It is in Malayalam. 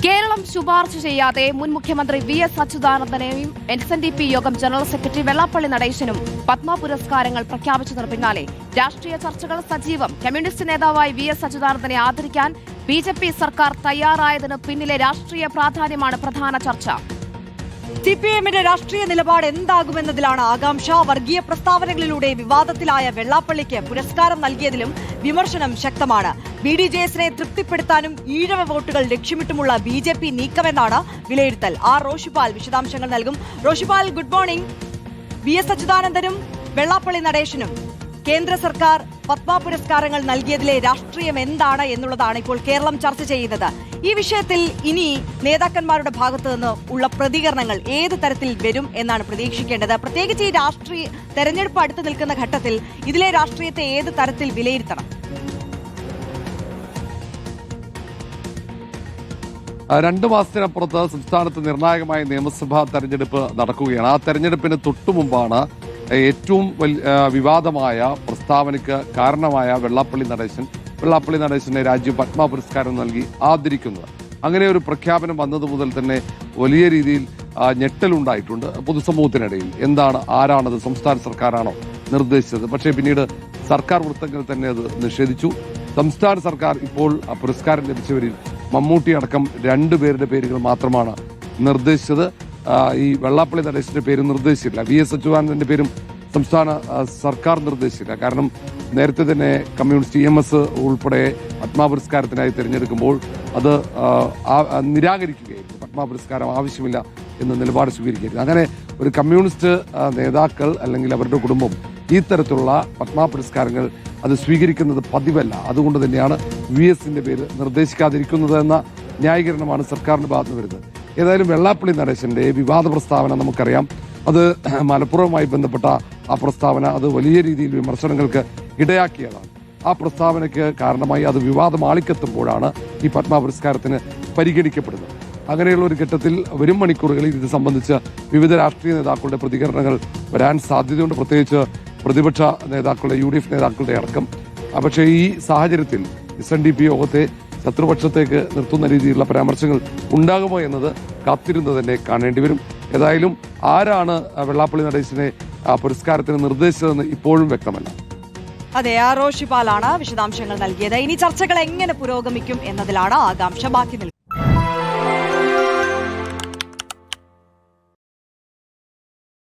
കേരളം ശുപാർശ ചെയ്യാതെ മുൻ മുഖ്യമന്ത്രി വി.എസ്. അച്യുതാനന്ദനെയും എൻ.എസ്.ഡി.പി യോഗം ജനറൽ സെക്രട്ടറി വെള്ളാപ്പള്ളി നടേശനും പത്മ പുരസ്കാരങ്ങൾ പ്രഖ്യാപിച്ചതിന് പിന്നാലെ രാഷ്ട്രീയ ചർച്ചകൾ സജീവം. കമ്മ്യൂണിസ്റ്റ് നേതാവായി വി.എസ്. അച്യുതാനന്ദനെ ആദരിക്കാൻ ബി.ജെ.പി. സർക്കാർ തയ്യാറായതിന് പിന്നിലെ രാഷ്ട്രീയ പ്രാധാന്യമാണ് പ്രധാന ചർച്ച. സിപിഎമ്മിന്റെ രാഷ്ട്രീയ നിലപാട് എന്താകുമെന്നതിലാണ് ആകാംക്ഷ. വർഗീയ പ്രസ്താവനകളിലൂടെ വിവാദത്തിലായ വെള്ളാപ്പള്ളിക്ക് പുരസ്കാരം നൽകിയതിലും വിമർശനം ശക്തമാണ്. ബി.ഡി.ജെ.എസിനെ തൃപ്തിപ്പെടുത്താനും ഈഴവ വോട്ടുകൾ ലക്ഷ്യമിട്ടുമുള്ള ബി.ജെ.പി. നീക്കമെന്നാണ് വിലയിരുത്തൽ. ആർ റോഷിപാൽ വിശദാംശങ്ങൾ നൽകും. Roshipal, good morning. വി.എസ്. അച്യുതാനന്ദനും വെള്ളാപ്പള്ളി നടേശനും കേന്ദ്ര സർക്കാർ പത്മ പുരസ്കാരങ്ങൾ നൽകിയതിലെ രാഷ്ട്രീയം എന്താണ് എന്നുള്ളതാണ് ഇപ്പോൾ കേരളം ചർച്ച ചെയ്യുന്നത്. ഈ വിഷയത്തിൽ ഇനി നേതാക്കന്മാരുടെ ഭാഗത്തു നിന്ന് ഉള്ള പ്രതികരണങ്ങൾ ഏത് തരത്തിൽ വരും എന്നാണ് പ്രതീക്ഷിക്കേണ്ടത്? പ്രത്യേകിച്ച് ഈ തെരഞ്ഞെടുപ്പ് അടുത്ത് നിൽക്കുന്ന ഘട്ടത്തിൽ ഇതിലെ രാഷ്ട്രീയത്തെ ഏത് തരത്തിൽ വിലയിരുത്തണം? 2 മാസത്തിനപ്പുറത്ത് സംസ്ഥാനത്ത് നിർണായകമായ നിയമസഭാ തെരഞ്ഞെടുപ്പ് നടക്കുകയാണ്. ആ തെരഞ്ഞെടുപ്പിന് തൊട്ടുമുമ്പാണ് ഏറ്റവും വിവാദമായ പ്രസ്താവനയ്ക്ക് കാരണമായ വെള്ളാപ്പള്ളി നടേശനെ രാജ്യം പത്മ പുരസ്കാരം നൽകി ആദരിക്കുന്നത്. അങ്ങനെ ഒരു പ്രഖ്യാപനം വന്നത് മുതൽ തന്നെ വലിയ രീതിയിൽ ഞെട്ടലുണ്ടായിട്ടുണ്ട് പൊതുസമൂഹത്തിനിടയിൽ. ആരാണത്? സംസ്ഥാന സർക്കാരാണോ നിർദ്ദേശിച്ചത്? പക്ഷേ പിന്നീട് സർക്കാർ വൃത്തങ്ങൾ തന്നെ അത് നിഷേധിച്ചു. സംസ്ഥാന സർക്കാർ ഇപ്പോൾ പുരസ്കാരം ലഭിച്ചവരിൽ മമ്മൂട്ടി അടക്കം 2 പേരുടെ പേരുകൾ മാത്രമാണ് നിർദ്ദേശിച്ചത്. ഈ വെള്ളാപ്പള്ളി നടേശന്റെ പേര് നിർദ്ദേശിച്ചില്ല. വി.എസ്. അച്യുതാനന്ദന്റെ പേരും സംസ്ഥാന സർക്കാർ നിർദ്ദേശിച്ചില്ല. കാരണം നേരത്തെ തന്നെ കമ്മ്യൂണിസ്റ്റ് EMS ഉൾപ്പെടെ പത്മ പുരസ്കാരത്തിനായി തിരഞ്ഞെടുക്കുമ്പോൾ അത് നിരാകരിക്കുകയായിരുന്നു. പത്മ പുരസ്കാരം ആവശ്യമില്ല എന്ന നിലപാട് സ്വീകരിക്കുകയായിരുന്നു. അങ്ങനെ ഒരു കമ്മ്യൂണിസ്റ്റ് നേതാക്കൾ അല്ലെങ്കിൽ അവരുടെ കുടുംബം ഈ തരത്തിലുള്ള പത്മ പുരസ്കാരങ്ങൾ അത് സ്വീകരിക്കുന്നത് പതിവല്ല. അതുകൊണ്ട് തന്നെയാണ് വി.എസിന്റെ പേര് നിർദ്ദേശിക്കാതിരിക്കുന്നത് എന്ന ന്യായീകരണമാണ് സർക്കാരിന്റെ ഭാഗത്ത് വരുന്നത്. ഏതായാലും വെള്ളാപ്പള്ളി നടേശന്റെ വിവാദ പ്രസ്താവന നമുക്കറിയാം. അത് മലപ്പുറവുമായി ബന്ധപ്പെട്ട ആ പ്രസ്താവന അത് വലിയ രീതിയിൽ വിമർശനങ്ങൾക്ക് ഇടയാക്കിയതാണ്. ആ പ്രസ്താവനയ്ക്ക് കാരണമായി അത് വിവാദം ആളിക്കെത്തുമ്പോഴാണ് ഈ പത്മ പുരസ്കാരത്തിന് പരിഗണിക്കപ്പെടുന്നത്. അങ്ങനെയുള്ള ഒരു ഘട്ടത്തിൽ വരും മണിക്കൂറുകളിൽ ഇത് സംബന്ധിച്ച് വിവിധ രാഷ്ട്രീയ നേതാക്കളുടെ പ്രതികരണങ്ങൾ വരാൻ സാധ്യതയുണ്ട്. പ്രത്യേകിച്ച് പ്രതിപക്ഷ നേതാക്കളുടെ, UDF നേതാക്കളുടെ അടക്കം. പക്ഷേ ഈ സാഹചര്യത്തിൽ SNDP യോഗത്തെ ശത്രുപക്ഷത്തേക്ക് നിർത്തുന്ന രീതിയിലുള്ള പരാമർശങ്ങൾ ഉണ്ടാകുമോ എന്നത് കാത്തിരുന്ന് തന്നെ കാണേണ്ടി വരും. ഏതായാലും ആരാണ് വെള്ളാപ്പള്ളി നടേശനെ പുരസ്കാരത്തിന് നിർദ്ദേശിച്ചതെന്ന് ഇപ്പോഴും വ്യക്തമല്ല. അതെ, ആർ റോഷിപാലാണ് വിശദാംശങ്ങൾ നൽകിയത്. ഇനി ചർച്ചകൾ എങ്ങനെ പുരോഗമിക്കും എന്നതിലാണ് ആകാംക്ഷ ബാക്കി നിൽക്കുന്നത്.